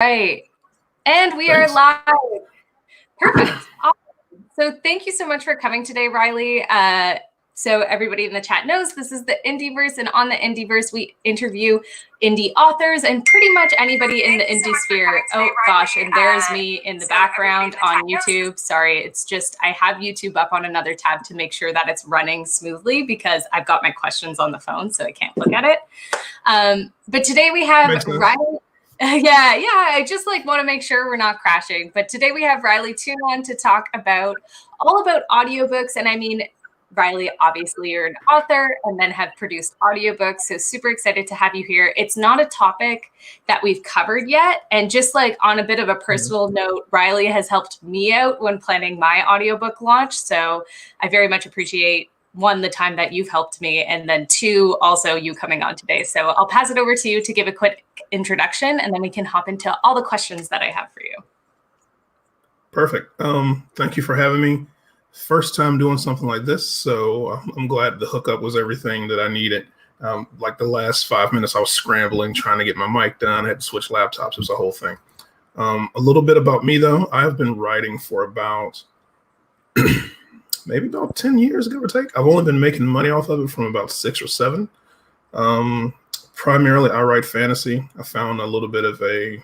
Right. And we are live. Perfect. Awesome. So thank you so much for coming today, Riley. So everybody in the chat knows this is the IndieVerse, and on the IndieVerse, we interview indie authors and pretty much anybody in the indie sphere. Oh gosh, and there's me in the background on YouTube. Sorry, it's just I have YouTube up on another tab to make sure that it's running smoothly because I've got my questions on the phone, so I can't look at it. But today we have Riley. Yeah, I just want to make sure we're not crashing. But today we have Riley Toon on to talk all about audiobooks. And I mean, Riley, obviously you're an author and then have produced audiobooks. So super excited to have you here. It's not a topic that we've covered yet. And just on a bit of a personal note, Riley has helped me out when planning my audiobook launch. So I very much appreciate one, the time that you've helped me, and then two, also you coming on today. So I'll pass it over to you to give a quick introduction, and then we can hop into all the questions that I have for you. Perfect. Thank you for having me. First time doing something like this, so I'm glad the hookup was everything that I needed. Like the last 5 minutes, I was scrambling, trying to get my mic done. I had to switch laptops. It was a whole thing. A little bit about me, though. I've been writing for about maybe about 10 years, give or take. I've only been making money off of it from about 6 or 7. Primarily, I write fantasy. I found a little bit of a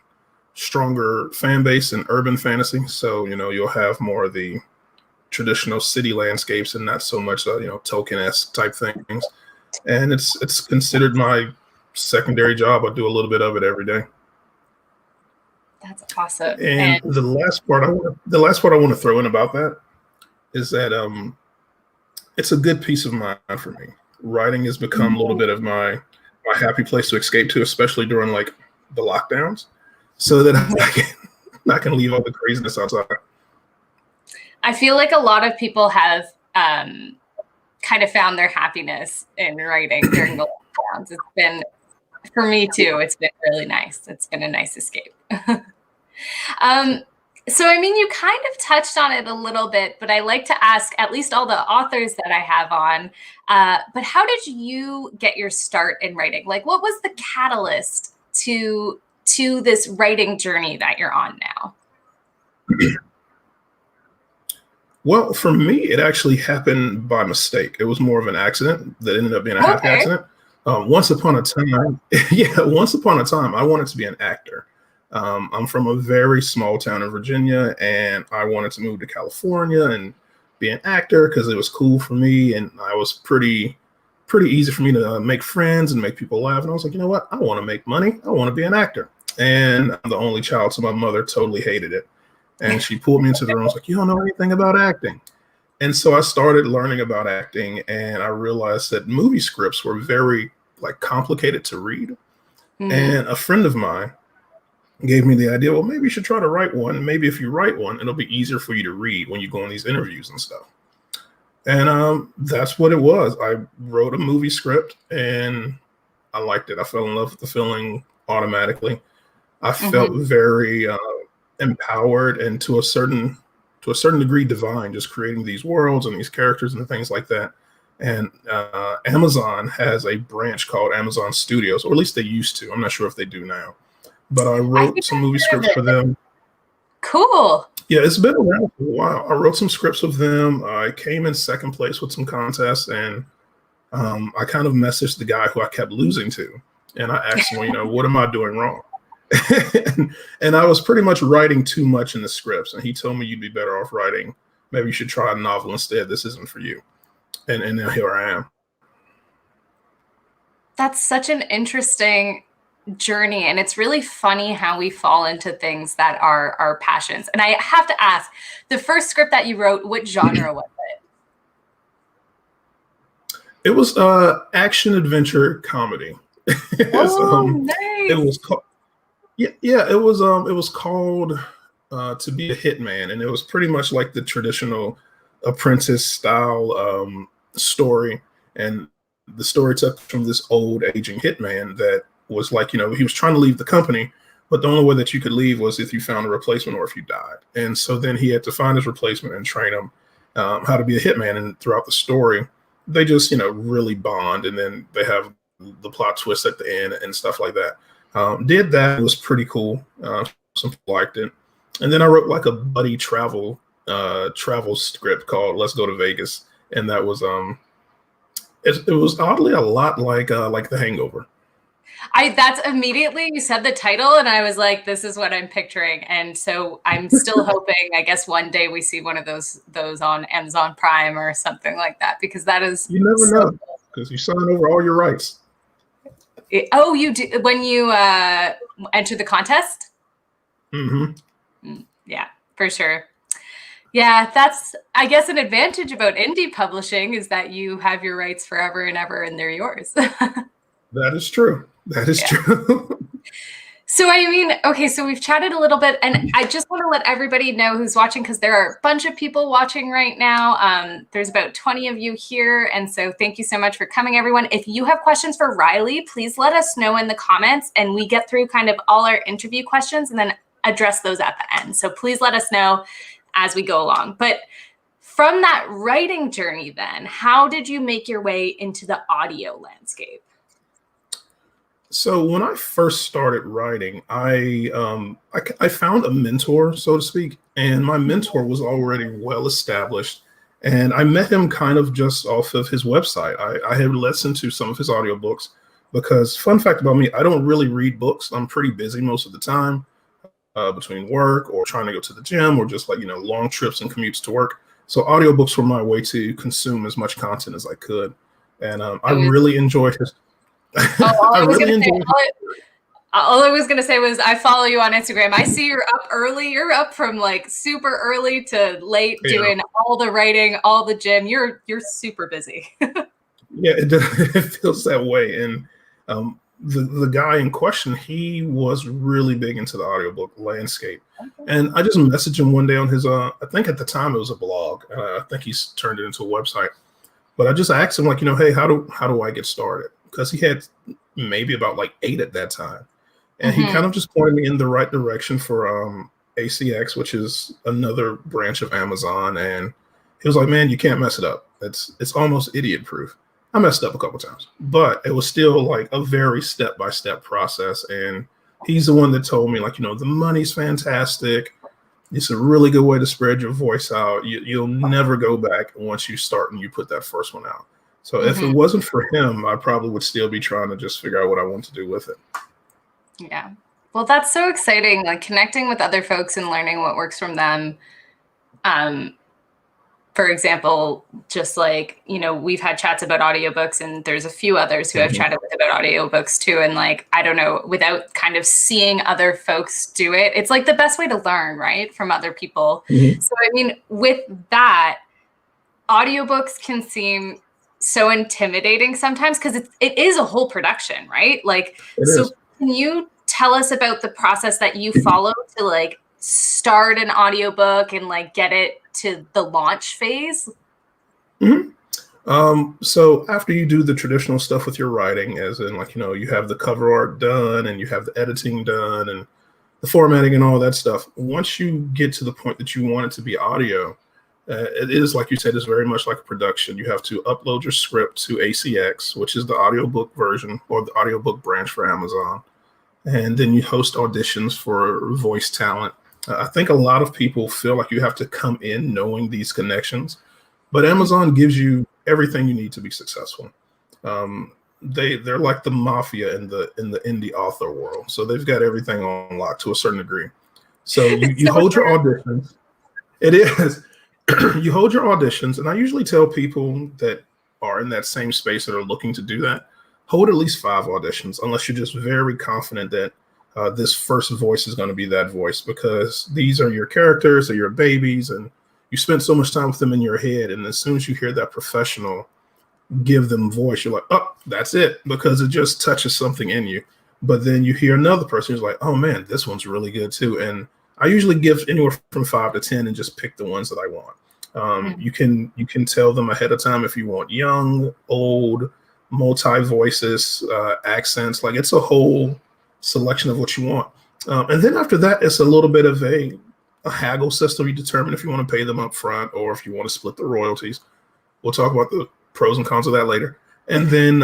stronger fan base in urban fantasy. So, you'll have more of the traditional city landscapes and not so much, Tolkien-esque type things. And it's considered my secondary job. I do a little bit of it every day. That's awesome. And the last part I want to throw in about that is that it's a good peace of mind for me. Writing has become a little bit of my happy place to escape to, especially during the lockdowns, so that I can leave all the craziness outside. I feel like a lot of people have kind of found their happiness in writing during the lockdowns. It's been, for me too, it's been really nice. It's been a nice escape. So, I mean, you kind of touched on it a little bit, but I like to ask at least all the authors that I have on, but how did you get your start in writing? What was the catalyst to this writing journey that you're on now? Well, for me, it actually happened by mistake. It was more of an accident that ended up being a happy accident. Once upon a time, I wanted to be an actor. I'm from a very small town in Virginia, and I wanted to move to California and be an actor because it was cool for me, and I was pretty easy for me to make friends and make people laugh. And I was like, you know what? I want to make money. I want to be an actor. And I'm the only child, so my mother totally hated it. And she pulled me into the room. I was like, you don't know anything about acting. And so I started learning about acting, and I realized that movie scripts were very complicated to read. Mm-hmm. And a friend of mine gave me the idea, well, maybe you should try to write one. Maybe if you write one, it'll be easier for you to read when you go on these interviews and stuff. And that's what it was. I wrote a movie script, and I liked it. I fell in love with the feeling automatically. I felt very empowered and to a certain degree divine, just creating these worlds and these characters and things like that. And Amazon has a branch called Amazon Studios, or at least they used to. I'm not sure if they do now. But I wrote some movie scripts for them. Cool. Yeah, it's been around for a while. I wrote some scripts with them. I came in second place with some contests, and I kind of messaged the guy who I kept losing to. And I asked him, what am I doing wrong? and I was pretty much writing too much in the scripts. And he told me, you'd be better off writing. Maybe you should try a novel instead. This isn't for you. And now here I am. That's such an interesting journey, and it's really funny how we fall into things that are our passions. And I have to ask, the first script that you wrote, what genre was it? It was action adventure comedy. Nice. It was called it was called To Be a Hitman, and it was pretty much like the traditional Apprentice style story. And the story took from this old aging hitman that was he was trying to leave the company, but the only way that you could leave was if you found a replacement or if you died. And so then he had to find his replacement and train him how to be a hitman. And throughout the story, they just, really bond. And then they have the plot twist at the end and stuff like that. Did that. It was pretty cool. some people liked it. And then I wrote like a buddy travel script called Let's Go to Vegas. And that was it was oddly a lot like The Hangover. That's immediately you said the title and I was like, this is what I'm picturing. And so I'm still hoping, I guess one day we see one of those on Amazon Prime or something like that, because that is, you never know, because you sign over all your rights. Oh, you do when you enter the contest? Mm-hmm. Yeah, for sure. Yeah, that's, I guess, an advantage about indie publishing is that you have your rights forever and ever and they're yours. That is true. That is true. So, I mean, okay, so we've chatted a little bit, and I just want to let everybody know who's watching, because there are a bunch of people watching right now. There's about 20 of you here, and so thank you so much for coming, everyone. If you have questions for Riley, please let us know in the comments, and we get through kind of all our interview questions and then address those at the end. So please let us know as we go along. But from that writing journey then, how did you make your way into the audio landscape? So when I first started writing, I found a mentor, so to speak, and my mentor was already well established. And I met him kind of just off of his website. I had listened to some of his audiobooks because, fun fact about me, I don't really read books. I'm pretty busy most of the time between work or trying to go to the gym or just long trips and commutes to work. So audiobooks were my way to consume as much content as I could. And I really enjoyed his. All I was going to say was I follow you on Instagram. I see you're up early. You're up from like super early to late doing all the writing, all the gym. You're super busy. Yeah, it feels that way. And the guy in question, he was really big into the audiobook landscape. And I just messaged him one day on his, I think at the time it was a blog. I think he's turned it into a website. But I just asked him hey, how do I get started? Because he had maybe about 8 at that time. And he kind of just pointed me in the right direction for ACX, which is another branch of Amazon. And he was like, man, you can't mess it up. It's almost idiot proof. I messed up a couple times, but it was still a very step-by-step process. And he's the one that told me the money's fantastic. It's a really good way to spread your voice out. You'll never go back once you start and you put that first one out. So if it wasn't for him, I probably would still be trying to just figure out what I want to do with it. Yeah. Well, that's so exciting, connecting with other folks and learning what works from them. For example, just we've had chats about audiobooks, and there's a few others who I've chatted with about audiobooks too. And I don't know, without kind of seeing other folks do it, it's the best way to learn, right? From other people. So, I mean, with that, audiobooks can seem so intimidating sometimes because it is a whole production, right? Can you tell us about the process that you follow to start an audiobook and get it to the launch phase? So after you do the traditional stuff with your writing, as in you have the cover art done and you have the editing done and the formatting and all that stuff, once you get to the point that you want it to be audio, it is, like you said, it's very much like a production. You have to upload your script to ACX, which is the audiobook version or the audiobook branch for Amazon. And then you host auditions for voice talent. I think a lot of people feel like you have to come in knowing these connections, but Amazon gives you everything you need to be successful. They're like the mafia in the indie author world. So they've got everything on lock to a certain degree. So you hold your auditions. It is. You hold your auditions, and I usually tell people that are in that same space that are looking to do that, hold at least 5 auditions, unless you're just very confident that this first voice is going to be that voice, because these are your characters, they're your babies, and you spend so much time with them in your head. And as soon as you hear that professional give them voice, you're like, oh, that's it, because it just touches something in you. But then you hear another person who's like, oh man, this one's really good too. And I usually give anywhere from 5 to 10 and just pick the ones that I want. You can tell them ahead of time if you want young, old, multi-voices, accents. It's a whole selection of what you want. And then after that, it's a little bit of a haggle system. You determine if you want to pay them up front or if you want to split the royalties. We'll talk about the pros and cons of that later. And then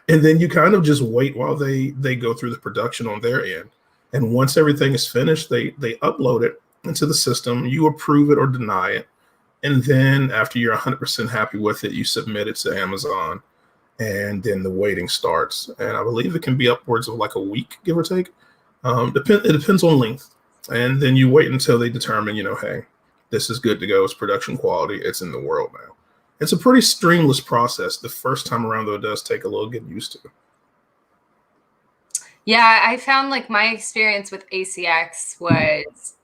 and then you kind of just wait while they go through the production on their end. And once everything is finished, they upload it into the system. You approve it or deny it. And then after you're 100% happy with it, you submit it to Amazon. And then the waiting starts. And I believe it can be upwards of like a week, give or take. It depends on length. And then you wait until they determine, hey, this is good to go. It's production quality. It's in the world now. It's a pretty streamless process. The first time around, though, it does take a little getting used to. Yeah, I found like my experience with ACX was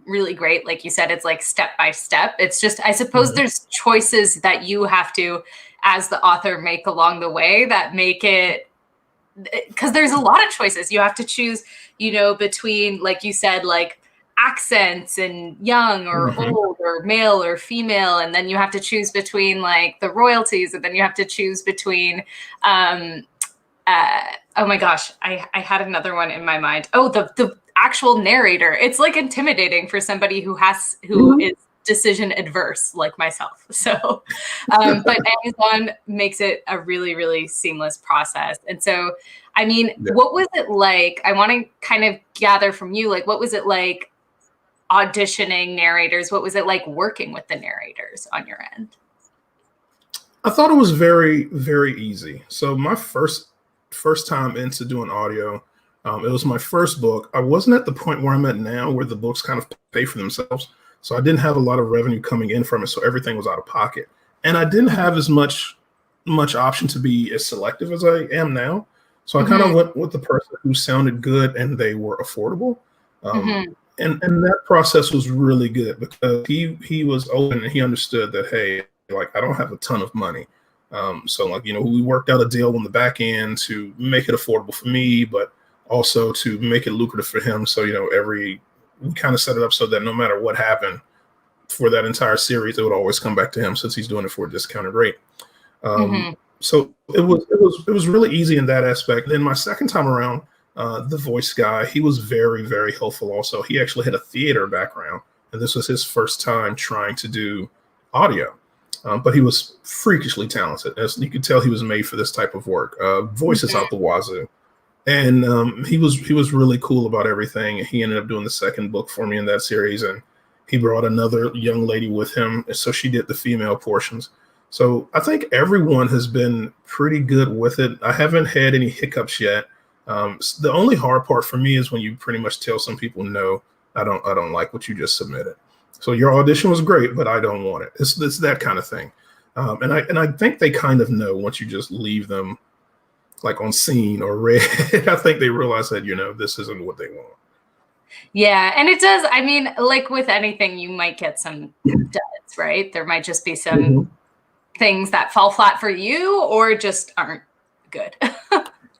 really great. Like you said, it's like step by step. It's just, I suppose there's choices that you have to, as the author, make along the way that make it, because there's a lot of choices. You have to choose, between, like you said, like accents and young or old or male or female. And then you have to choose between like the royalties, and then you have to choose between, oh my gosh, I had another one in my mind. Oh, the actual narrator. It's like intimidating for somebody who is decision adverse like myself. So, but Amazon makes it a really, really seamless process. And so, I mean, what was it like? I want to kind of gather from you, like, what was it like auditioning narrators? What was it like working with the narrators on your end? I thought it was very, very easy. So my first time into doing audio, it was my first book. I wasn't at the point where I'm at now, where the books kind of pay for themselves. So I didn't have a lot of revenue coming in from it. So everything was out of pocket. And I didn't have as much option to be as selective as I am now. So I kind of went with the person who sounded good and they were affordable. And that process was really good because he was open and he understood that, hey, like, I don't have a ton of money. So like, we worked out a deal on the back end to make it affordable for me, but also to make it lucrative for him. So, we kind of set it up so that no matter what happened for that entire series, it would always come back to him since he's doing it for a discounted rate. So it was really easy in that aspect. Then my second time around, the voice guy, he was very, very helpful also. He actually had a theater background, and this was his first time trying to do audio. But he was freakishly talented. As you could tell, he was made for this type of work. Voices out the wazoo. And he was really cool about everything. He ended up doing the second book for me in that series, and he brought another young lady with him, so she did the female portions. So I think everyone has been pretty good with it. I haven't had any hiccups yet. The only hard part for me is when you pretty much tell some people, no, I don't like what you just submitted. So your audition was great, but I don't want it. It's that kind of thing. And I think they kind of know once you just leave them like on scene or read. I think they realize that, this isn't what they want. Yeah. And it does. I mean, like with anything, you might get some duds, right? There might just be some things that fall flat for you or just aren't good.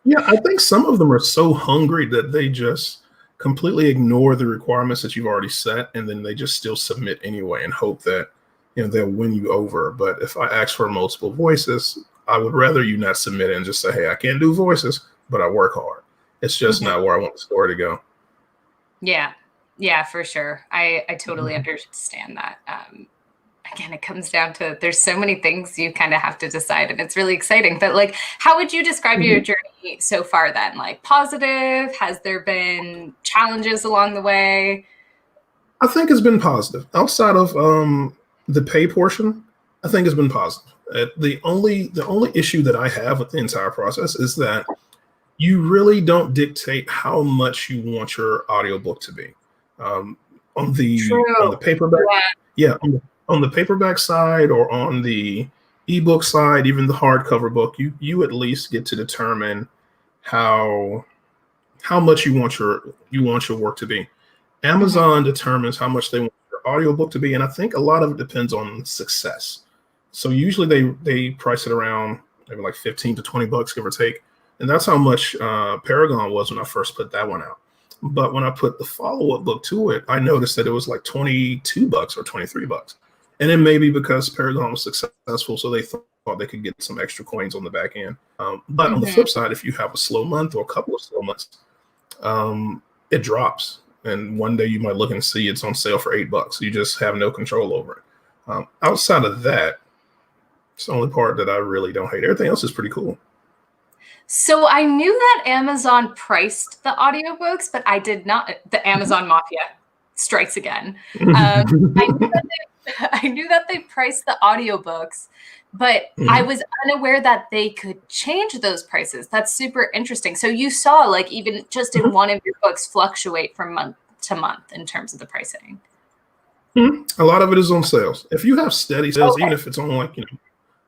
Yeah, I think some of them are so hungry that they just completely ignore the requirements that you've already set, and then they just still submit anyway and hope that they'll win you over. But if I ask for multiple voices, I would rather you not submit it and just say, hey, I can't do voices, but I work hard. It's just not where I want the story to go. Yeah, for sure. I totally understand that. Again, it comes down to there's so many things you kind of have to decide, and it's really exciting. But like, how would you describe your journey so far then? Like positive? Has there been challenges along the way? I think it's been positive. Outside of the pay portion, I think it's been positive. The only issue that I have with the entire process is that you really don't dictate how much you want your audiobook to be. On the paperback, on the paperback side or on the ebook side, even the hardcover book, you at least get to determine how much you want your work to be. Amazon determines how much they want your audiobook to be, and I think a lot of it depends on success. So usually they price it around maybe like $15 to $20, give or take. And that's how much Paragon was when I first put that one out. But when I put the follow-up book to it, I noticed that it was like $22 or $23. And it may be because Paragon was successful, so they thought they could get some extra coins on the back end. But on the flip side, if you have a slow month or a couple of slow months, it drops. And one day you might look and see it's on sale for $8. You just have no control over it. Outside of that, it's the only part that I really don't hate. Everything else is pretty cool. So I knew that Amazon priced the audiobooks, but I did not. The Amazon Mafia strikes again. I knew that they priced the audiobooks, but I was unaware that they could change those prices. That's super interesting. So you saw, like, even just in one of your books, fluctuate from month to month in terms of the pricing. A lot of it is on sales. If you have steady sales, even if it's only like,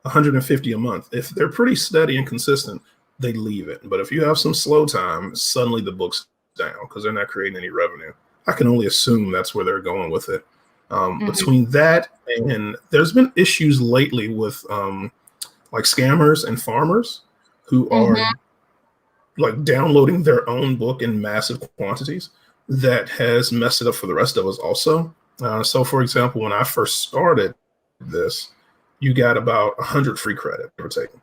$150 a month, if they're pretty steady and consistent, they leave it. But if you have some slow time, suddenly the book's down because they're not creating any revenue. I can only assume that's where they're going with it. Between that and there's been issues lately with like scammers and farmers who are like downloading their own book in massive quantities that has messed it up for the rest of us also. So for example, when I first started this, you got about 100 free credit or taken.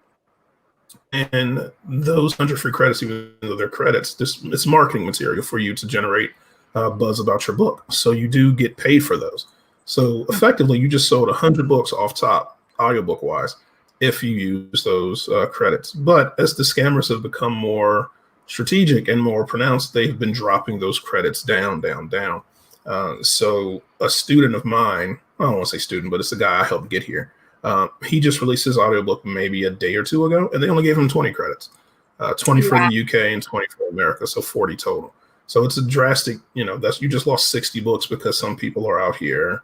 And those 100 free credits, even though they're credits, it's marketing material for you to generate buzz about your book. So you do get paid for those. So effectively, you just sold 100 books off top, audiobook wise, if you use those credits. But as the scammers have become more strategic and more pronounced, they've been dropping those credits down. So a student of mine, I don't want to say student, but it's the guy I helped get here. He just released his audiobook maybe a day or two ago, and they only gave him 20 credits, 20 for the UK and 20 for America, so 40 total. So it's a drastic, you just lost 60 books because some people are out here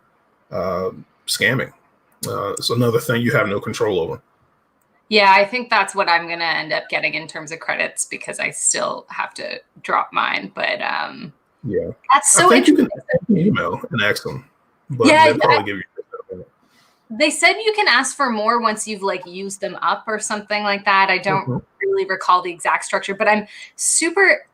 scamming. It's another thing you have no control over. Yeah, I think that's what I'm going to end up getting in terms of credits because I still have to drop mine. But yeah, that's so interesting. You can email and ask them, but they'll probably give you. They said you can ask for more once you've like used them up or something like that. I don't really recall the exact structure, but I'm super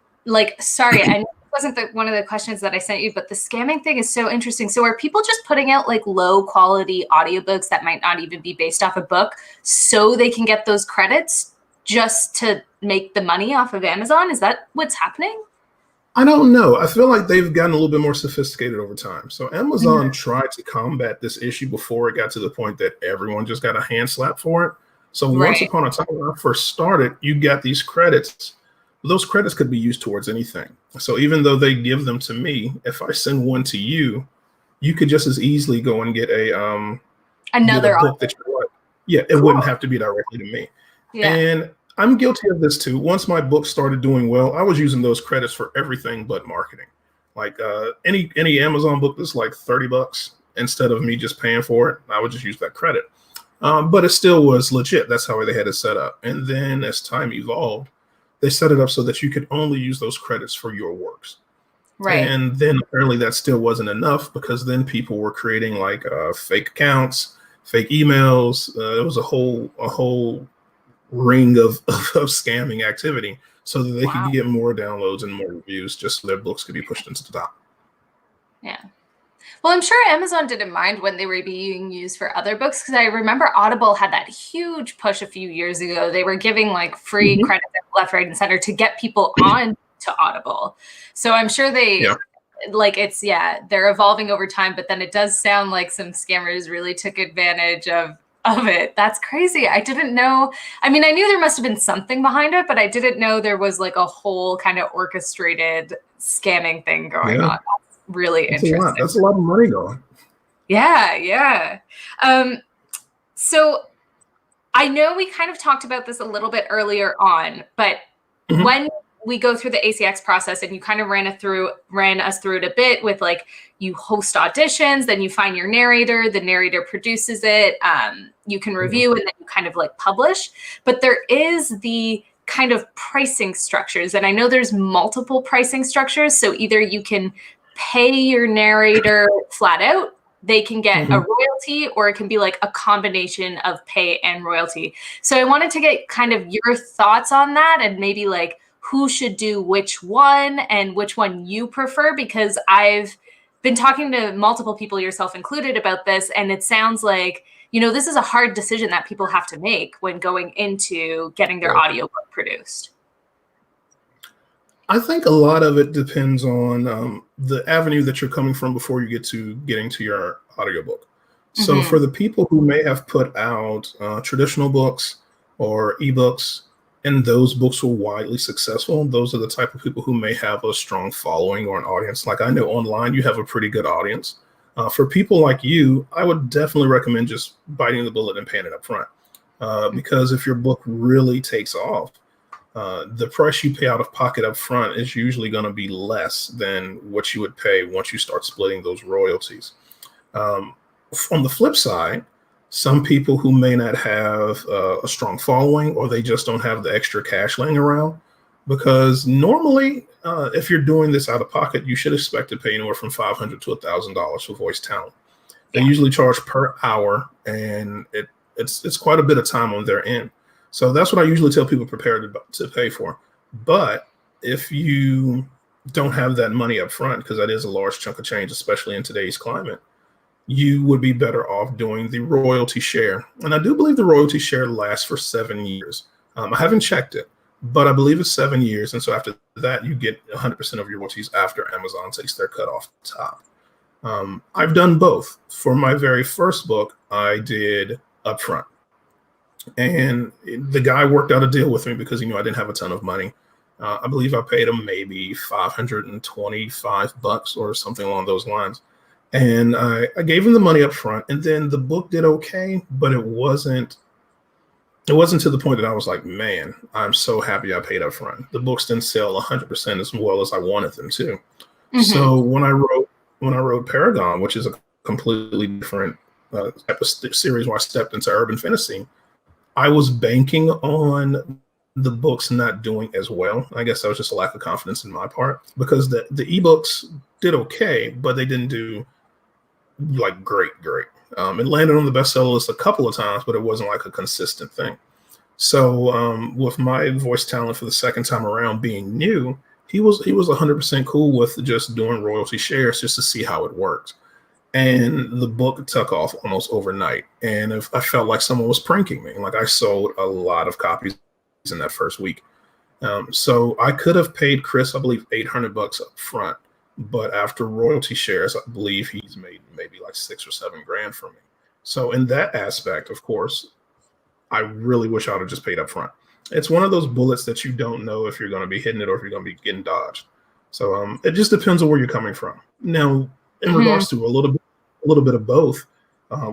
sorry. I know it wasn't one of the questions that I sent you, but the scamming thing is so interesting. So are people just putting out like low quality audiobooks that might not even be based off a book so they can get those credits just to make the money off of Amazon? Is that what's happening? I don't know. I feel like they've gotten a little bit more sophisticated over time. So Amazon tried to combat this issue before it got to the point that everyone just got a hand slap for it. So once upon a time when I first started, you got these credits. Those credits could be used towards anything. So even though they give them to me, if I send one to you, you could just as easily go and get another book that you like. Yeah, it wouldn't have to be directly to me. Yeah. And I'm guilty of this too. Once my book started doing well, I was using those credits for everything but marketing. Like any Amazon book that's like $30, instead of me just paying for it, I would just use that credit. But it still was legit. That's how they had it set up. And then as time evolved, they set it up so that you could only use those credits for your works. Right. And then apparently that still wasn't enough because then people were creating like fake accounts, fake emails. It was a whole ring of scamming activity so that they could get more downloads and more reviews just so their books could be pushed into the top. Yeah. Well, I'm sure Amazon didn't mind when they were being used for other books because I remember Audible had that huge push a few years ago. They were giving like free credit left, right, and center to get people on to Audible. So I'm sure they they're evolving over time, but then it does sound like some scammers really took advantage of it. That's crazy. I didn't know. I mean, I knew there must have been something behind it, but I didn't know there was like a whole kind of orchestrated scamming thing going on. That's really interesting. That's a lot of money going. Yeah. So I know we kind of talked about this a little bit earlier on, but when we go through the ACX process and you kind of ran us through it a bit with like you host auditions, then you find your narrator, the narrator produces it, you can review and then you kind of like publish. But there is the kind of pricing structures. And I know there's multiple pricing structures. So either you can pay your narrator flat out, they can get a royalty, or it can be like a combination of pay and royalty. So I wanted to get kind of your thoughts on that and maybe like who should do which one and which one you prefer, because I've been talking to multiple people, yourself included, about this. And it sounds like, this is a hard decision that people have to make when going into getting their audiobook produced. I think a lot of it depends on the avenue that you're coming from before you get to getting to your audiobook. So for the people who may have put out traditional books or ebooks and those books were widely successful, those are the type of people who may have a strong following or an audience. Like I know online you have a pretty good audience. For people like you, I would definitely recommend just biting the bullet and paying it up front. Because if your book really takes off, the price you pay out of pocket up front is usually going to be less than what you would pay once you start splitting those royalties. On the flip side, some people who may not have a strong following, or they just don't have the extra cash laying around, because normally if you're doing this out of pocket, you should expect to pay anywhere from $500 to $1,000 for voice talent. They usually charge per hour, and it's quite a bit of time on their end. So that's what I usually tell people prepare to pay for. But if you don't have that money up front, because that is a large chunk of change, especially in today's climate, you would be better off doing the royalty share. And I do believe the royalty share lasts for 7 years. I haven't checked it, but I believe it's 7 years. And so after that, you get 100% of your royalties after Amazon takes their cut off the top. I've done both. For my very first book, I did upfront. And the guy worked out a deal with me because he knew I didn't have a ton of money. I believe I paid him maybe $525 or something along those lines. And I gave him the money up front, and then the book did okay, but it wasn't to the point that I was like, man, I'm so happy I paid up front. The books didn't sell 100% as well as I wanted them to. Mm-hmm. So when I wrote Paragon, which is a completely different type of series where I stepped into urban fantasy, I was banking on the books not doing as well. I guess that was just a lack of confidence in my part, because the ebooks did okay, but they didn't do like great. It landed on the bestseller list a couple of times, but it wasn't like a consistent thing. So with my voice talent for the second time around being new, he was 100% cool with just doing royalty shares just to see how it worked. And the book took off almost overnight. And I felt like someone was pranking me. Like I sold a lot of copies in that first week. So I could have paid Chris, I believe, $800 up front. But after royalty shares, I believe he's made maybe like $6 or $7 grand from me. So in that aspect, of course, I really wish I would have just paid up front. It's one of those bullets that you don't know if you're going to be hitting it or if you're going to be getting dodged. So it just depends on where you're coming from. Now, in regards to a little bit of both,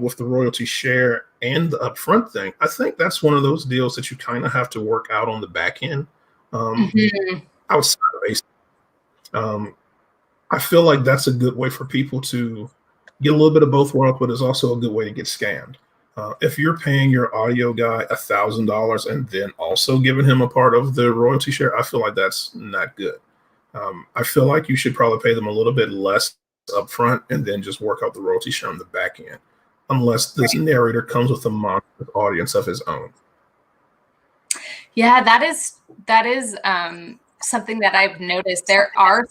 with the royalty share and the upfront thing, I think that's one of those deals that you kind of have to work out on the back end. Outside of ACE. I feel like that's a good way for people to get a little bit of both worlds, but it's also a good way to get scammed. If you're paying your audio guy $1,000 and then also giving him a part of the royalty share, I feel like that's not good. I feel like you should probably pay them a little bit less up front and then just work out the royalty share on the back end, unless this narrator comes with a monster audience of his own. Yeah, that is something that I've noticed. There are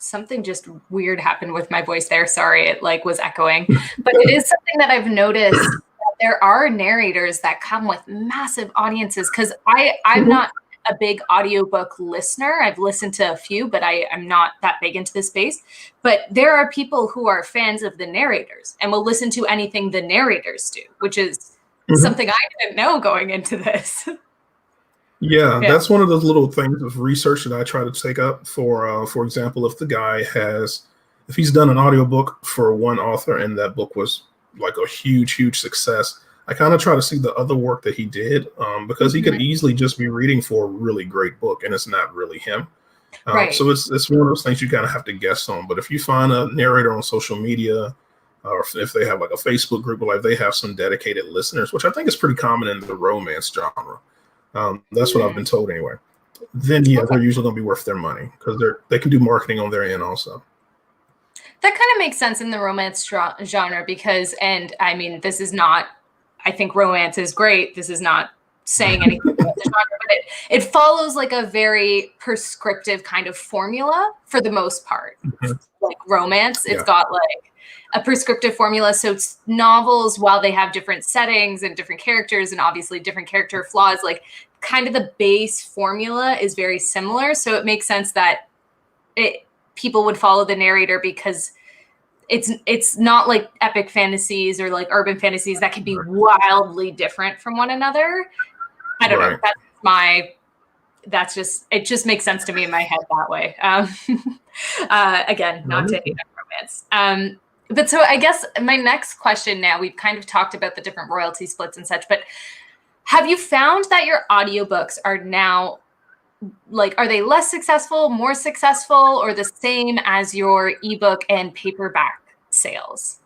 something just weird happened with my voice there. Sorry, it like was echoing, but it is something that I've noticed. That there are narrators that come with massive audiences, because I'm not a big audiobook listener. I've listened to a few, but I'm not that big into the space. But there are people who are fans of the narrators and will listen to anything the narrators do, which is something I didn't know going into this. Yeah, that's one of those little things of research that I try to take up. For example, if the guy if he's done an audiobook for one author and that book was like a huge success, I kind of try to see the other work that he did, because he could easily just be reading for a really great book and it's not really him. Right. So it's one of those things you kind of have to guess on. But if you find a narrator on social media, or if they have like a Facebook group, or like they have some dedicated listeners, which I think is pretty common in the romance genre. That's what I've been told anyway. Then they're usually going to be worth their money, because they can do marketing on their end also. That kind of makes sense in the romance genre, because, and I mean, this is not, I think romance is great. This is not saying anything about the genre, but it follows like a very prescriptive kind of formula for the most part. Like romance, it's got like a prescriptive formula. So it's novels, while they have different settings and different characters and obviously different character flaws, like kind of the base formula is very similar. So it makes sense that people would follow the narrator, because it's not like epic fantasies or like urban fantasies that can be wildly different from one another. I don't know. it just makes sense to me in my head that way. Again, not to hate on romance. But so I guess my next question now, we've kind of talked about the different royalty splits and such, but have you found that your audiobooks are now, like, are they less successful, more successful, or the same as your ebook and paperback sales?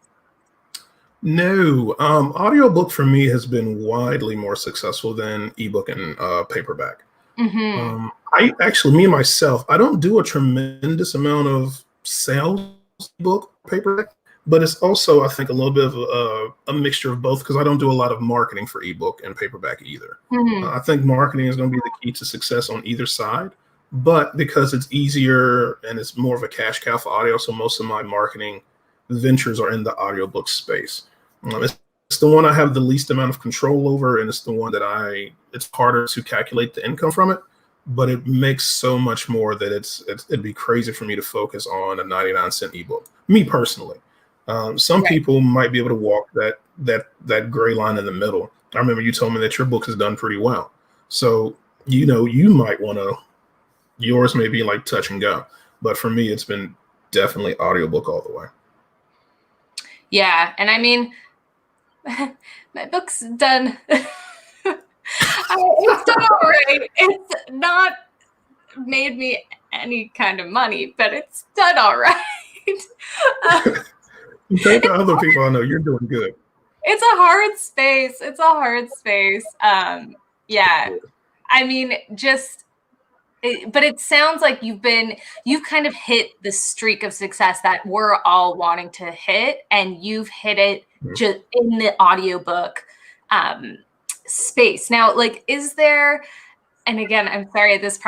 No, audiobook for me has been widely more successful than ebook and paperback. I actually, me myself, I don't do a tremendous amount of sales book paperback, but it's also, I think, a little bit of a mixture of both, because I don't do a lot of marketing for ebook and paperback either. I think marketing is going to be the key to success on either side, but because it's easier and it's more of a cash cow for audio, so most of my marketing ventures are in the audiobook space. It's the one I have the least amount of control over, and it's the one that it's harder to calculate the income from it, but it makes so much more that it'd be crazy for me to focus on a 99-cent ebook, me personally. Some people might be able to walk that gray line in the middle. I remember you told me that your book has done pretty well. So, you might want to, yours may be like touch and go, but for me, it's been definitely audiobook all the way. Yeah. And I mean, my book's done. It's done all right. It's not made me any kind of money, but it's done all right. Compared to other people I know, you're doing good. It's a hard space. Yeah. I mean, but it sounds like you've kind of hit the streak of success that we're all wanting to hit, and you've hit it just in the audiobook space. Now, like, is there, and again, I'm sorry, this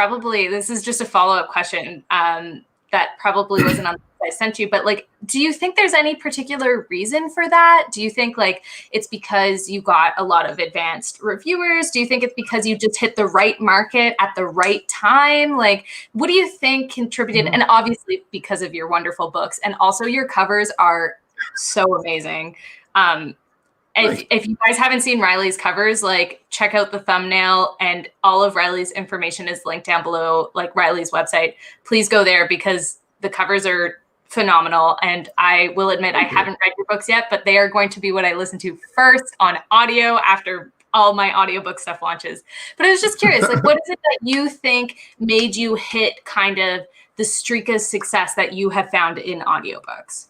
is just a follow-up question that probably wasn't on the list I sent you, but like, do you think there's any particular reason for that? Do you think like it's because you got a lot of advanced reviewers? Do you think it's because you just hit the right market at the right time? Like, what do you think contributed? And obviously because of your wonderful books, and also your covers are so amazing. If you guys haven't seen Riley's covers, like, check out the thumbnail, and all of Riley's information is linked down below, like Riley's website. Please go there because the covers are phenomenal. And I will admit, I haven't read your books yet, but they are going to be what I listen to first on audio after all my audiobook stuff launches. But I was just curious, like, what is it that you think made you hit kind of the streak of success that you have found in audiobooks?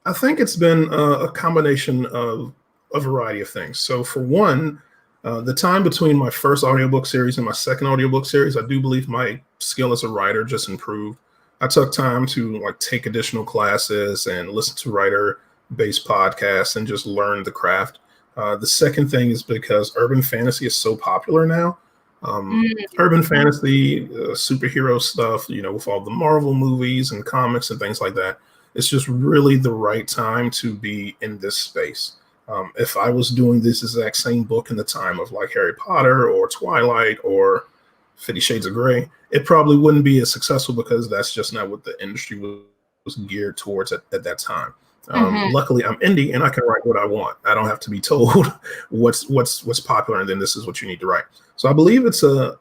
I think it's been a combination of a variety of things. So for one, the time between my first audiobook series and my second audiobook series, I do believe my skill as a writer just improved. I took time to like take additional classes and listen to writer-based podcasts and just learn the craft. The second thing is because urban fantasy is so popular now. Urban fantasy, superhero stuff, with all the Marvel movies and comics and things like that. It's just really the right time to be in this space. If I was doing this exact same book in the time of like Harry Potter or Twilight or 50 Shades of Grey, it probably wouldn't be as successful because that's just not what the industry was geared towards at that time. Luckily, I'm indie and I can write what I want. I don't have to be told what's popular and then this is what you need to write. So I believe the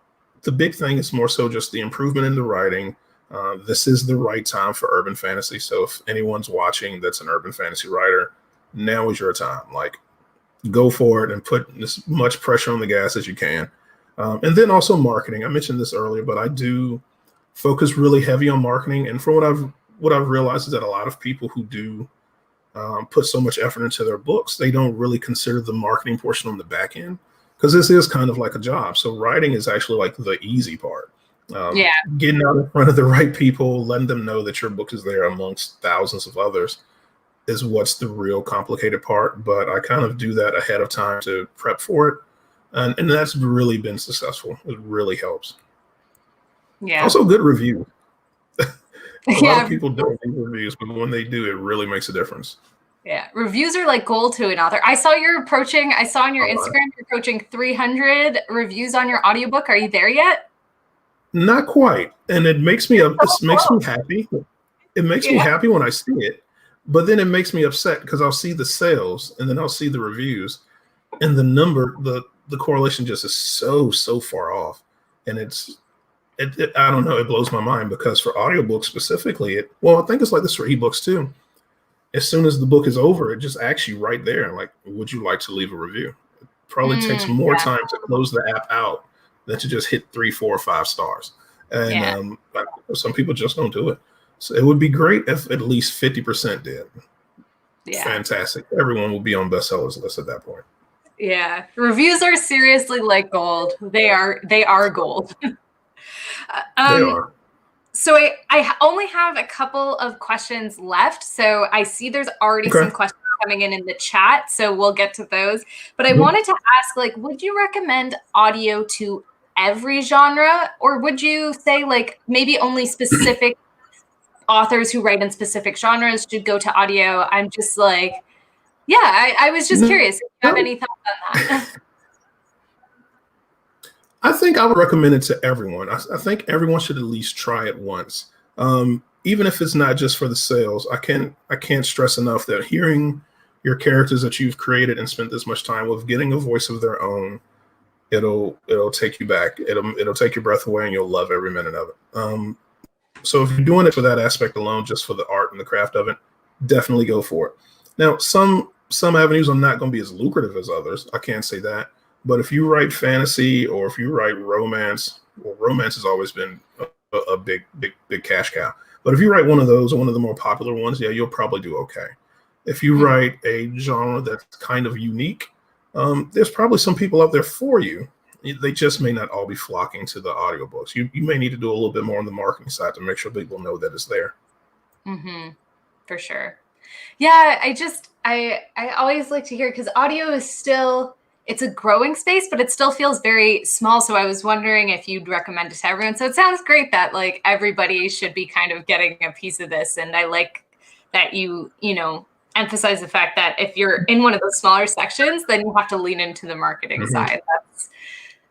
big thing is more so just the improvement in the writing. This is the right time for urban fantasy. So if anyone's watching that's an urban fantasy writer, now is your time. Like, go for it and put as much pressure on the gas as you can. And then also marketing. I mentioned this earlier, but I do focus really heavy on marketing. And from what I've realized is that a lot of people who do put so much effort into their books, they don't really consider the marketing portion on the back end, because this is kind of like a job. So writing is actually like the easy part. Getting out in front of the right people, letting them know that your book is there amongst thousands of others is what's the real complicated part. But I kind of do that ahead of time to prep for it. And that's really been successful. It really helps. Yeah. Also good review. A lot of people don't read reviews, but when they do, it really makes a difference. Yeah. Reviews are like gold to an author. I saw on your Instagram, you're approaching 300 reviews on your audiobook. Are you there yet? Not quite. And it makes me happy. It makes me happy when I see it, but then it makes me upset because I'll see the sales and then I'll see the reviews and the number, the the correlation just is so far off, and I don't know, it blows my mind, because for audiobooks specifically, I think it's like this for ebooks too. As soon as the book is over, it just asks you right there, like, would you like to leave a review? It probably takes more time to close the app out than to just hit 3, 4, or 5 stars. And some people just don't do it. So it would be great if at least 50% did. Yeah. Fantastic. Everyone will be on bestsellers list at that point. Yeah. Reviews are seriously like gold. They are gold. They are. So I only have a couple of questions left. So I see there's already some questions coming in the chat. So we'll get to those. But I wanted to ask, like, would you recommend audio to every genre? Or would you say, like, maybe only specific authors who write in specific genres should go to audio? I'm just like, I was just curious if you have any thoughts on that. I think I would recommend it to everyone. I think everyone should at least try it once. Even if it's not just for the sales, I can't stress enough that hearing your characters that you've created and spent this much time with getting a voice of their own, it'll take you back. It'll take your breath away, and you'll love every minute of it. So if you're doing it for that aspect alone, just for the art and the craft of it, definitely go for it. Now, some avenues are not going to be as lucrative as others. I can't say that. But if you write fantasy, or if you write romance, well, romance has always been a big cash cow. But if you write one of those, or one of the more popular ones, you'll probably do okay. If you write a genre that's kind of unique, there's probably some people out there for you. They just may not all be flocking to the audiobooks. You may need to do a little bit more on the marketing side to make sure people know that it's there. For sure. Yeah, I always like to hear, because audio is still, it's a growing space, but it still feels very small. So I was wondering if you'd recommend it to everyone. So it sounds great that, like, everybody should be kind of getting a piece of this. And I like that you emphasize the fact that if you're in one of those smaller sections, then you have to lean into the marketing side. That's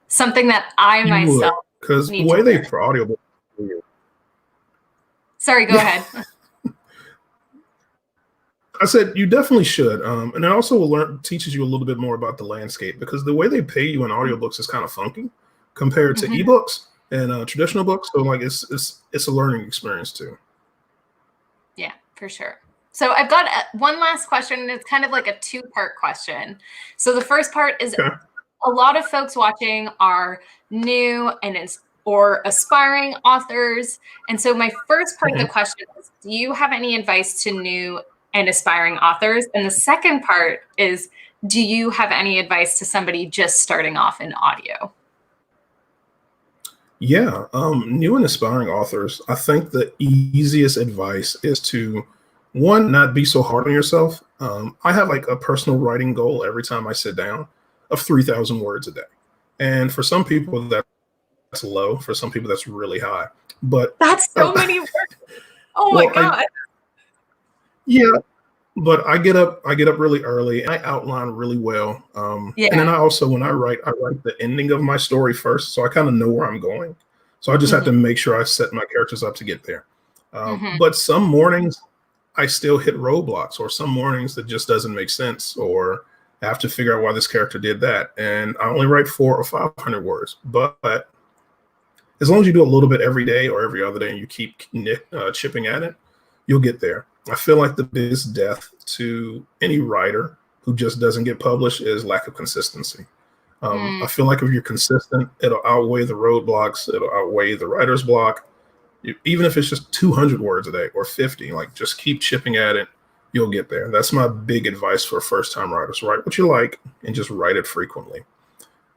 something that I myself, because the way they for audiobooks. Sorry, go ahead. I said you definitely should, and it also teaches you a little bit more about the landscape, because the way they pay you in audiobooks is kind of funky compared to ebooks and traditional books. So, like, it's a learning experience too. Yeah, for sure. So I've got one last question, and it's kind of like a 2-part question. So the first part is, a lot of folks watching are new or aspiring authors, and so my first part of the question is, do you have any advice to new and aspiring authors? And the second part is, do you have any advice to somebody just starting off in audio? Yeah, new and aspiring authors, I think the easiest advice is to, one, not be so hard on yourself. I have like a personal writing goal every time I sit down of 3,000 words a day. And for some people that's low, for some people that's really high. But that's so many words. Oh my God. Yeah, but I get up really early, and I outline really well. And then I also, when I write the ending of my story first, so I kind of know where I'm going. So I just have to make sure I set my characters up to get there. But some mornings I still hit roadblocks, or some mornings that just doesn't make sense, or I have to figure out why this character did that. And I only write 400 or 500 words. But as long as you do a little bit every day or every other day, and you keep chipping at it, you'll get there. I feel like the biggest death to any writer who just doesn't get published is lack of consistency. I feel like if you're consistent, it'll outweigh the roadblocks. It'll outweigh the writer's block. Even if it's just 200 words a day or 50, like, just keep chipping at it. You'll get there. That's my big advice for first-time writers. Write what you like and just write it frequently.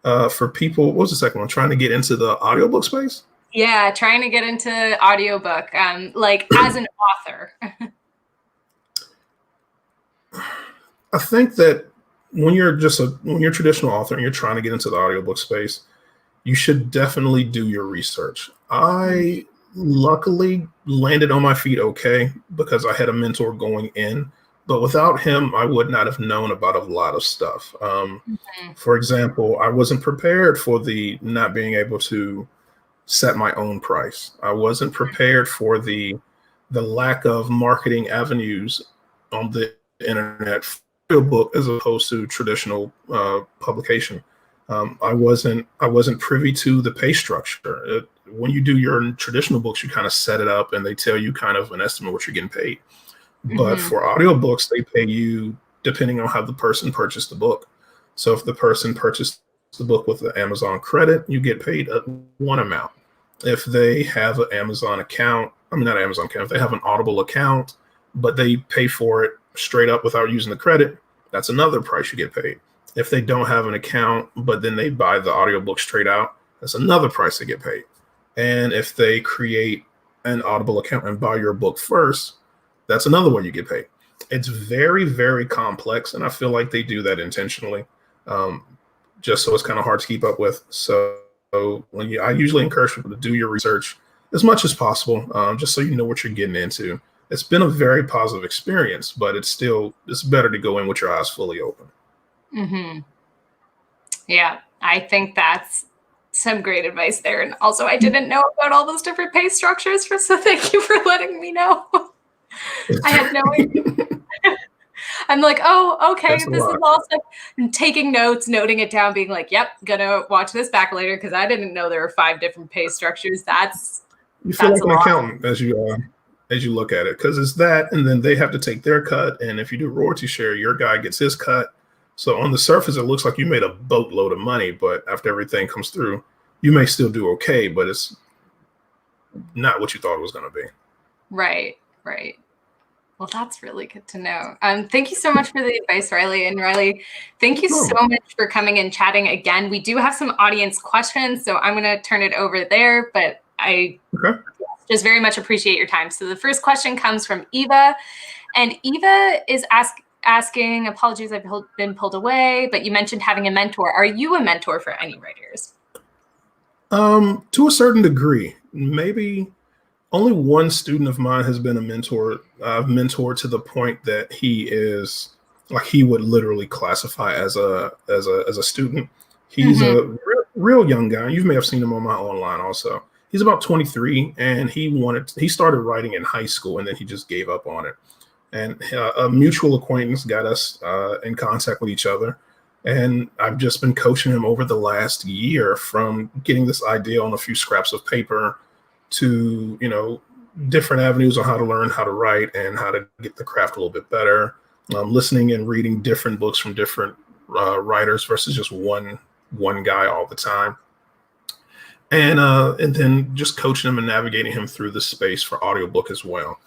For people, what was the second one? Trying to get into the audiobook space? Yeah, trying to get into audiobook, like, as an author. I think that when you're a traditional author and you're trying to get into the audiobook space, you should definitely do your research. I luckily landed on my feet okay, because I had a mentor going in, but without him, I would not have known about a lot of stuff. For example, I wasn't prepared for the not being able to set my own price. I wasn't prepared for the lack of marketing avenues on the internet, book as opposed to traditional publication. I wasn't privy to the pay structure. When you do your traditional books, you kind of set it up and they tell you kind of an estimate of what you're getting paid. But for audiobooks, they pay you depending on how the person purchased the book. So if the person purchased the book with the Amazon credit, you get paid one amount. If they have an Amazon account, not Amazon account, if they have an Audible account, but they pay for it straight up without using the credit, that's another price you get paid. If they don't have an account, but then they buy the audiobook straight out, that's another price they get paid. And if they create an Audible account and buy your book first, that's another way you get paid. It's very, very complex, and I feel like they do that intentionally, just so it's kind of hard to keep up with. So I usually encourage people to do your research as much as possible, just so you know what you're getting into. It's been a very positive experience, but it's better to go in with your eyes fully open. Yeah, I think that's some great advice there. And also, I didn't know about all those different pay structures, so thank you for letting me know. I had no idea. I'm like, oh, okay, this is all stuff. And taking notes, noting it down, being like, yep, gonna watch this back later because I didn't know there were 5 different pay structures. You feel like an accountant as you look at it, because it's that, and then they have to take their cut, and if you do royalty share, your guy gets his cut. So on the surface, it looks like you made a boatload of money, but after everything comes through, you may still do okay, but it's not what you thought it was going to be. Right. Well, that's really good to know. Thank you so much for the advice, Riley. And Riley, thank you so much for coming and chatting again. We do have some audience questions, so I'm going to turn it over there, but I just very much appreciate your time. So the first question comes from Eva, and Eva is asking, apologies, I've been pulled away, but you mentioned having a mentor. Are you a mentor for any writers? To a certain degree. Maybe only one student of mine has been a mentor. I've mentored to the point that he would literally classify as a student. He's a real young guy. You may have seen him on my online also. He's about 23, and he started writing in high school, and then he just gave up on it. And a mutual acquaintance got us in contact with each other. And I've just been coaching him over the last year, from getting this idea on a few scraps of paper to, different avenues on how to learn how to write and how to get the craft a little bit better, listening and reading different books from different writers versus just one guy all the time. And then just coaching him and navigating him through the space for audiobook as well.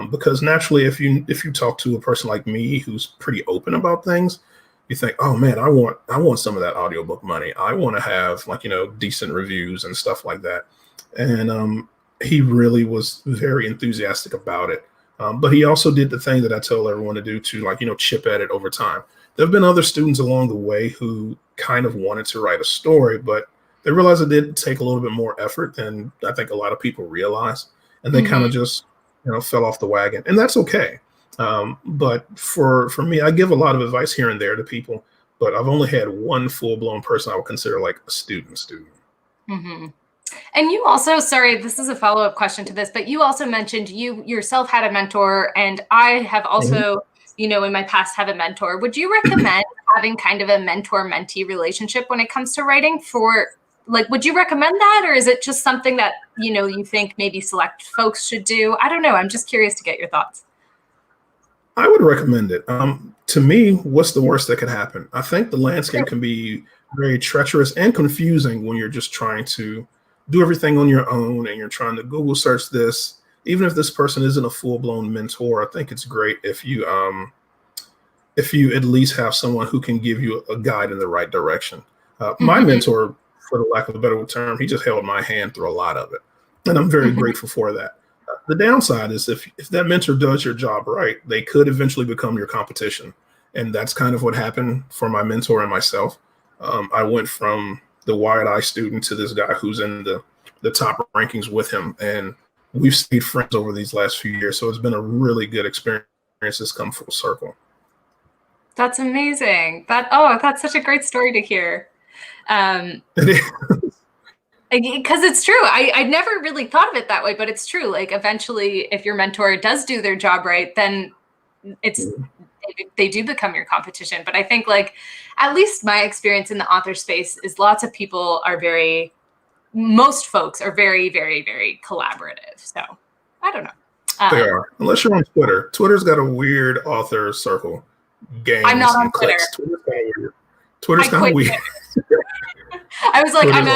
Because naturally, if you talk to a person like me who's pretty open about things, you think, oh man, I want some of that audiobook money. I want to have decent reviews and stuff like that. And he really was very enthusiastic about it. But he also did the thing that I tell everyone to do, to chip at it over time. There have been other students along the way who kind of wanted to write a story, but they realized it did take a little bit more effort than I think a lot of people realize. And they kind of just fell off the wagon, and that's okay. But for me, I give a lot of advice here and there to people, but I've only had one full-blown person I would consider like a student. And you also, sorry, this is a follow-up question to this, but you also mentioned you yourself had a mentor, and I have also, in my past have a mentor. Would you recommend having kind of a mentor-mentee relationship when it comes to writing? Would you recommend that, or is it just something that, you think maybe select folks should do? I don't know. I'm just curious to get your thoughts. I would recommend it. To me, what's the worst that could happen? I think the landscape can be very treacherous and confusing when you're just trying to do everything on your own and you're trying to Google search this. Even if this person isn't a full-blown mentor, I think it's great if you at least have someone who can give you a guide in the right direction. My mentor, for the lack of a better term, he just held my hand through a lot of it. And I'm very grateful for that. The downside is if that mentor does your job right, they could eventually become your competition. And that's kind of what happened for my mentor and myself. I went from the wide eye student to this guy who's in the top rankings with him. And we've stayed friends over these last few years. So it's been a really good experience that's come full circle. That's amazing. That's such a great story to hear. Because it's true. I never really thought of it that way, but it's true. Like eventually, if your mentor does do their job right, then they they do become your competition. But I think like, at least my experience in the author space is lots of people are most folks are very, very, very collaborative. So I don't know. They are, unless you're on Twitter. Twitter's got a weird author circle. Games I'm not on and clicks. Twitter. Twitter's kind of weird. I was like, Twitter's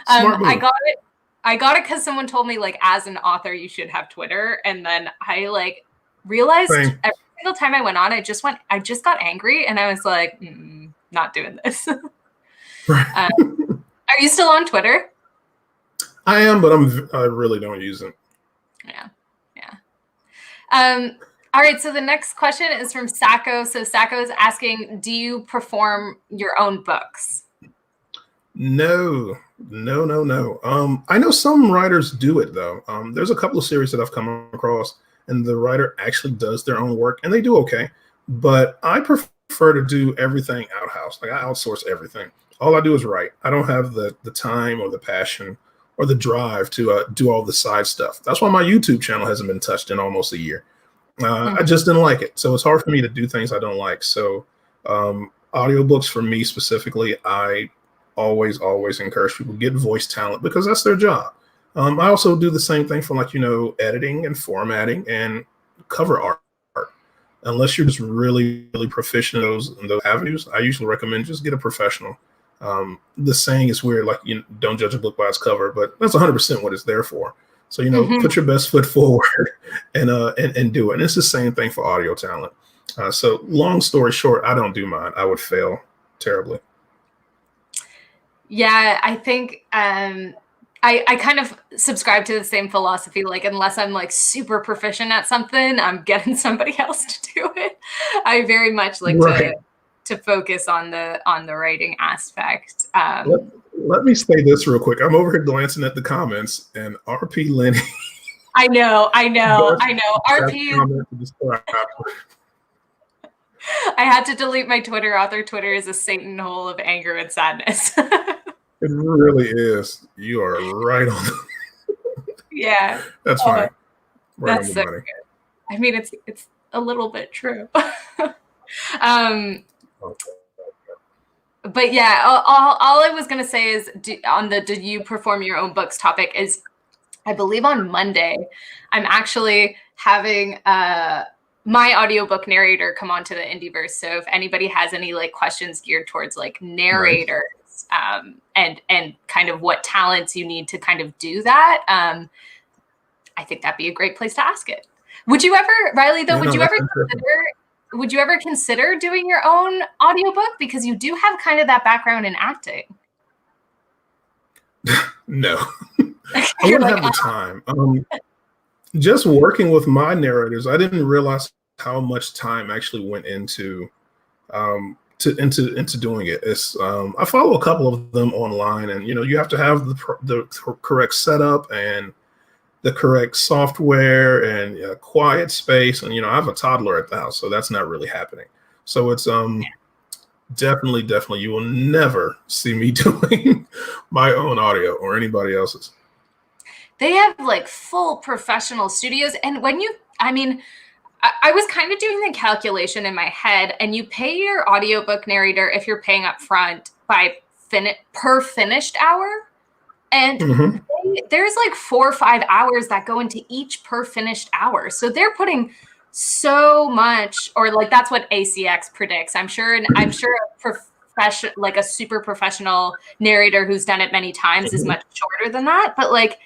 I'm a. I got it because someone told me like, as an author, you should have Twitter, and then I like realized every single time I went on, I just got angry, and I was like, not doing this. Are you still on Twitter? I am, but I really don't use it. Yeah. All right. So the next question is from Sacco. So Sacco is asking, do you perform your own books? No. I know some writers do it though. There's a couple of series that I've come across, and the writer actually does their own work, and they do okay. But I prefer to do everything outhouse. Like I outsource everything. All I do is write. I don't have the time or the passion or the drive to do all the side stuff. That's why my YouTube channel hasn't been touched in almost a year. I just didn't like it. So it's hard for me to do things I don't like. So audiobooks for me specifically, I always encourage people to get voice talent because that's their job. I also do the same thing for editing and formatting and cover art. Unless you're just really, really proficient in those avenues, I usually recommend just get a professional. The saying is weird, like don't judge a book by its cover, but that's 100% what it's there for. So put your best foot forward and do it. And it's the same thing for audio talent. So long story short, I don't do mine. I would fail terribly. Yeah, I think I kind of subscribe to the same philosophy. Like unless I'm like super proficient at something, I'm getting somebody else to do it. I very much like to focus on the writing aspect. Let me say this real quick. I'm over here glancing at the comments, and RP Lenny. I know. RP. I had to delete my Twitter. Author Twitter is a Satan hole of anger and sadness. It really is. You are right on. Yeah. That's fine. Right that's on the money. Good. I mean, it's a little bit true. But yeah, all I was going to say is do you perform your own books topic is, I believe on Monday, I'm actually having my audiobook narrator come onto the IndieVerse. So if anybody has any like questions geared towards like narrators, and kind of what talents you need to kind of do that, I think that'd be a great place to ask it. Would you ever, Riley, though, would you ever consider doing your own audiobook? Because you do have kind of that background in acting. No, I wouldn't have the time. Just working with my narrators, I didn't realize how much time actually went into doing it. It's I follow a couple of them online, and you have to have the correct setup and the correct software and a quiet space. And I have a toddler at the house, so that's not really happening. So it's definitely you will never see me doing my own audio or anybody else's. They have like full professional studios, and I was kind of doing the calculation in my head, and you pay your audiobook narrator if you're paying up front by per finished hour. And there's like 4 or 5 hours that go into each per finished hour. So they're putting so much, or like that's what ACX predicts. I'm sure a super professional narrator who's done it many times is much shorter than that. But like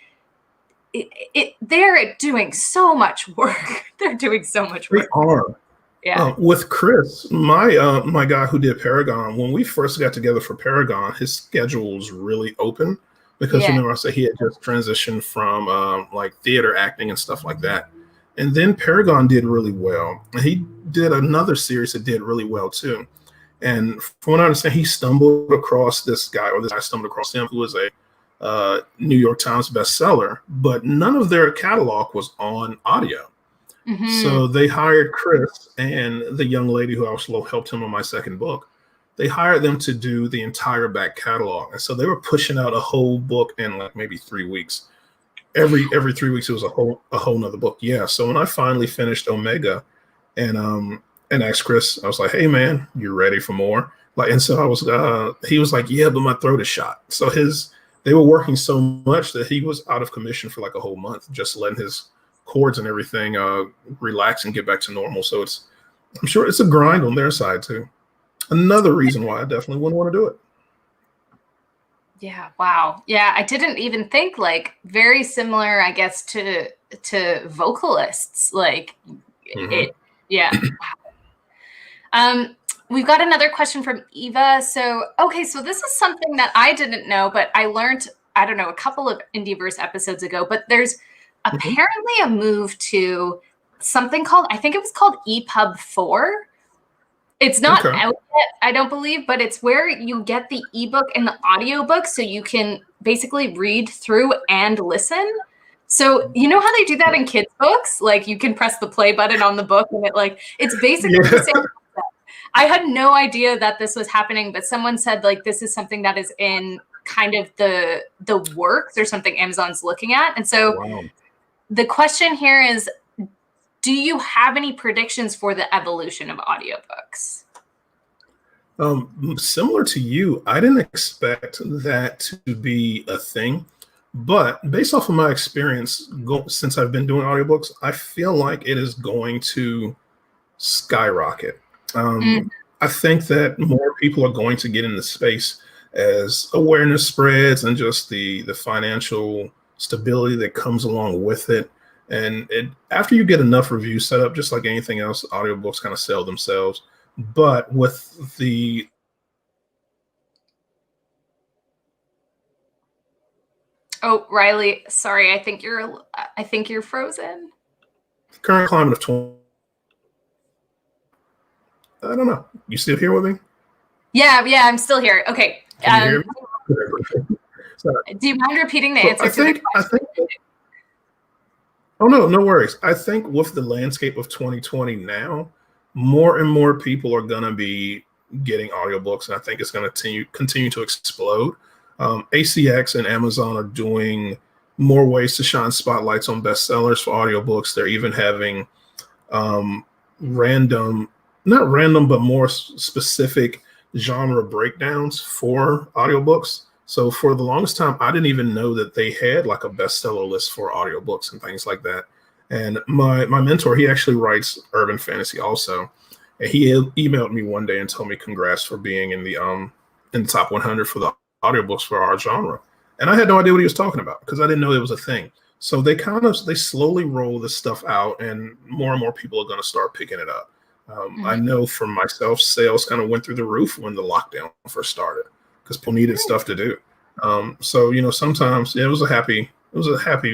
they're doing so much work. They're doing so much work. They are. Yeah. With Chris, my guy who did Paragon, when we first got together for Paragon, his schedule was really open. Because I said he had just transitioned from like theater acting and stuff like that. And then Paragon did really well. And he did another series that did really well too. And from what I understand, he stumbled across this guy, or this guy stumbled across him, who was a New York Times bestseller, but none of their catalog was on audio. So they hired Chris and the young lady who also helped him on my second book. They hired them to do the entire back catalog. And so they were pushing out a whole book in like maybe 3 weeks. Every 3 weeks, it was a whole nother book. Yeah. So when I finally finished Omega, and asked Chris. I was like, "Hey man, you ready for more?" Like, and so I was. He was like, "Yeah, but my throat is shot." So they were working so much that he was out of commission for like a whole month, just letting his cords and everything relax and get back to normal. So I'm sure it's a grind on their side too. Another reason why I definitely wouldn't want to do it. Yeah. Wow. Yeah. I didn't even think, like, very similar, I guess, to vocalists. Like it. Yeah. We've got another question from Eva. So, okay. So this is something that I didn't know, but I learned, I don't know, a couple of IndieVerse episodes ago, but there's apparently a move to something called, I think it was called EPUB 4. It's not out yet, I don't believe, but it's where you get the ebook and the audiobook so you can basically read through and listen. So you know how they do that in kids' books? Like you can press the play button on the book and it's basically the same concept. I had no idea that this was happening, but someone said like this is something that is in kind of the works or something Amazon's looking at. And so the question here is, do you have any predictions for the evolution of audiobooks? Similar to you, I didn't expect that to be a thing, but based off of my experience since I've been doing audiobooks, I feel like it is going to skyrocket. I think that more people are going to get in the space as awareness spreads and just the financial stability that comes along with it. And after you get enough reviews set up, just like anything else, audiobooks kind of sell themselves. But with the Riley, sorry, I think you're frozen. Current climate of 20. I don't know. You still here with me? Yeah, I'm still here. Okay. Can you hear me? Do you mind repeating the answer? I think. Oh no worries. I think with the landscape of 2020 now, more and more people are gonna be getting audiobooks, and I think it's gonna continue to explode. ACX and Amazon are doing more ways to shine spotlights on bestsellers for audiobooks. They're even having not random, but more specific genre breakdowns for audiobooks. So for the longest time, I didn't even know that they had like a bestseller list for audiobooks and things like that. And my mentor, he actually writes urban fantasy also. And he emailed me one day and told me congrats for being in the top 100 for the audiobooks for our genre. And I had no idea what he was talking about because I didn't know it was a thing. So they slowly roll this stuff out, and more people are going to start picking it up. I know for myself, sales kind of went through the roof when the lockdown first started because people needed stuff to do. So sometimes it was a happy,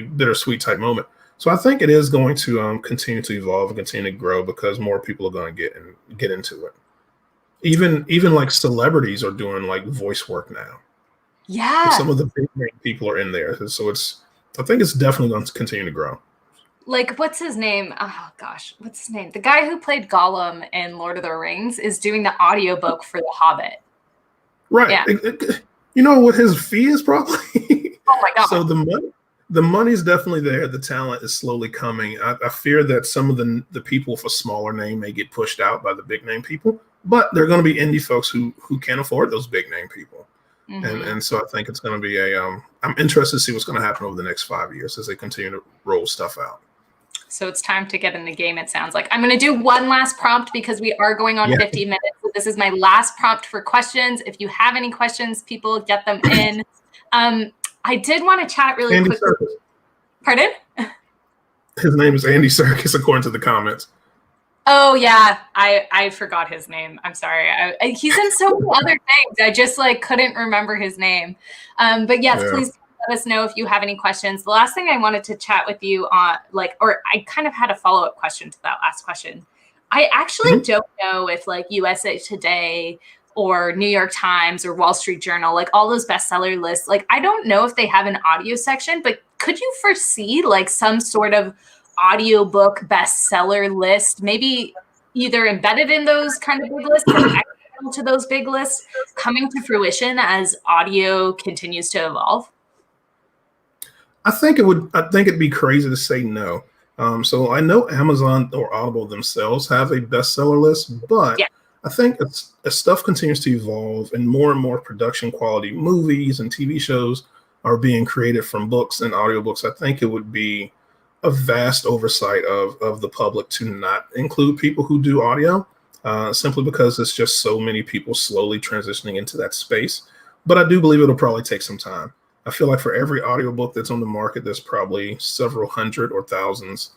bittersweet type moment. So I think it is going to continue to evolve and continue to grow because more people are going to get into it. Even like celebrities are doing like voice work now. Yeah, like some of the big name people are in there. So I think it's definitely going to continue to grow. Like, what's his name? Oh gosh, what's his name? The guy who played Gollum in Lord of the Rings is doing the audiobook for The Hobbit. Right. Yeah. You know what his fee is probably? Oh my God. So the money's definitely there. The talent is slowly coming. I fear that some of the people with a smaller name may get pushed out by the big name people, but there are going to be indie folks who can't afford those big name people. And so I think it's going to be I'm interested to see what's going to happen over the next 5 years as they continue to roll stuff out. So it's time to get in the game, it sounds like. I'm going to do one last prompt because we are going on 50 minutes. So this is my last prompt for questions. If you have any questions, people, get them in. I did want to chat really quickly. Serkis. Pardon? His name is Andy Serkis, according to the comments. Oh, yeah. I forgot his name. I'm sorry. He's in so many other things. I just couldn't remember his name. But yes, please let us know if you have any questions. The last thing I wanted to chat with you on, or I kind of had a follow-up question to that last question. I actually don't know if USA Today or New York Times or Wall Street Journal, all those bestseller lists, I don't know if they have an audio section, but could you foresee some sort of audiobook bestseller list, maybe either embedded in those kind of big lists or external to those big lists, coming to fruition as audio continues to evolve? I think it'd be crazy to say no. So I know Amazon or Audible themselves have a bestseller list, but Yeah. I think as stuff continues to evolve and more production quality movies and TV shows are being created from books and audiobooks, I think it would be a vast oversight of the public to not include people who do audio, simply because it's just so many people slowly transitioning into that space. But I do believe it'll probably take some time. I feel like for every audiobook that's on the market, there's probably several hundred or thousands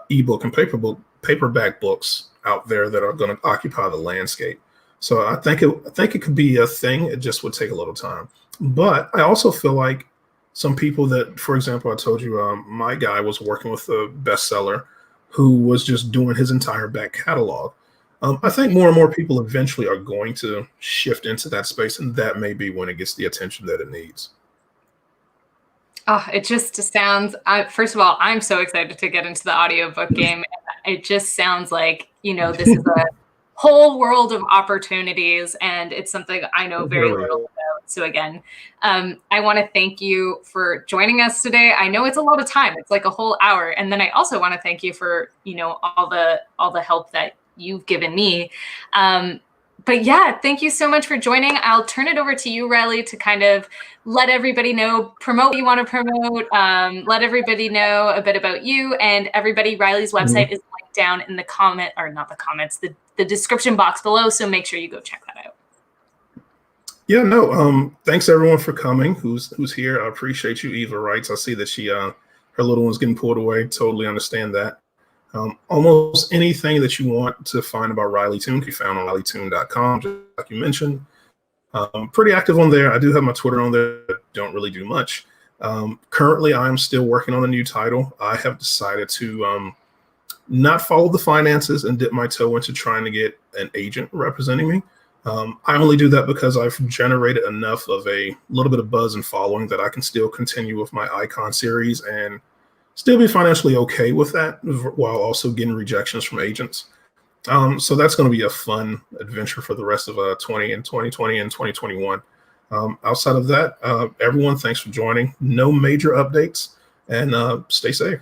ebook and paperback books out there that are going to occupy the landscape. So I think it could be a thing. It just would take a little time. But I also feel like some people that, for example, I told you my guy was working with a bestseller who was just doing his entire back catalog. I think more and more people eventually are going to shift into that space, and that may be when it gets the attention that it needs. Oh, it just sounds, first of all, I'm so excited to get into the audiobook game. It just sounds like, this is a whole world of opportunities, and it's something I know very little about. So again, I want to thank you for joining us today. I know it's a lot of time. It's like a whole hour. And then I also want to thank you for, all the help that you've given me. But yeah, thank you so much for joining. I'll turn it over to you, Riley, to kind of let everybody know, promote what you want to promote, let everybody know a bit about you, and everybody, Riley's website is linked down in the comment, or not the comments, the description box below. So make sure you go check that out. Yeah, no, thanks everyone for coming. Who's here? I appreciate you, Eva Writes. I see that her little one's getting pulled away. Totally understand that. Almost anything that you want to find about Riley Toon can be found on rileytoon.com, just like you mentioned. Pretty active on there. I do have my Twitter on there, but don't really do much. Currently, I'm still working on a new title. I have decided to not follow the finances and dip my toe into trying to get an agent representing me. I only do that because I've generated enough of a little bit of buzz and following that I can still continue with my Icon series and still be financially okay with that while also getting rejections from agents. So that's going to be a fun adventure for the rest of 2020 and 2021. Outside of that, everyone, thanks for joining. No major updates, and stay safe.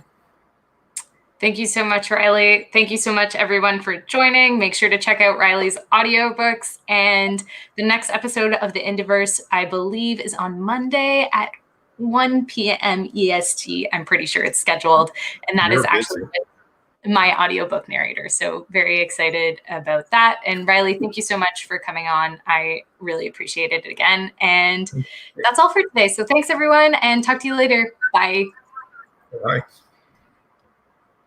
Thank you so much, Riley. Thank you so much, everyone, for joining. Make sure to check out Riley's audiobooks. And the next episode of the IndieVerse, I believe, is on Monday at 1 p.m. EST. I'm pretty sure it's scheduled. And that is actually my audiobook narrator. So very excited about that. And Riley, thank you so much for coming on. I really appreciated it again. And that's all for today. So thanks, everyone, and talk to you later. Bye. Bye.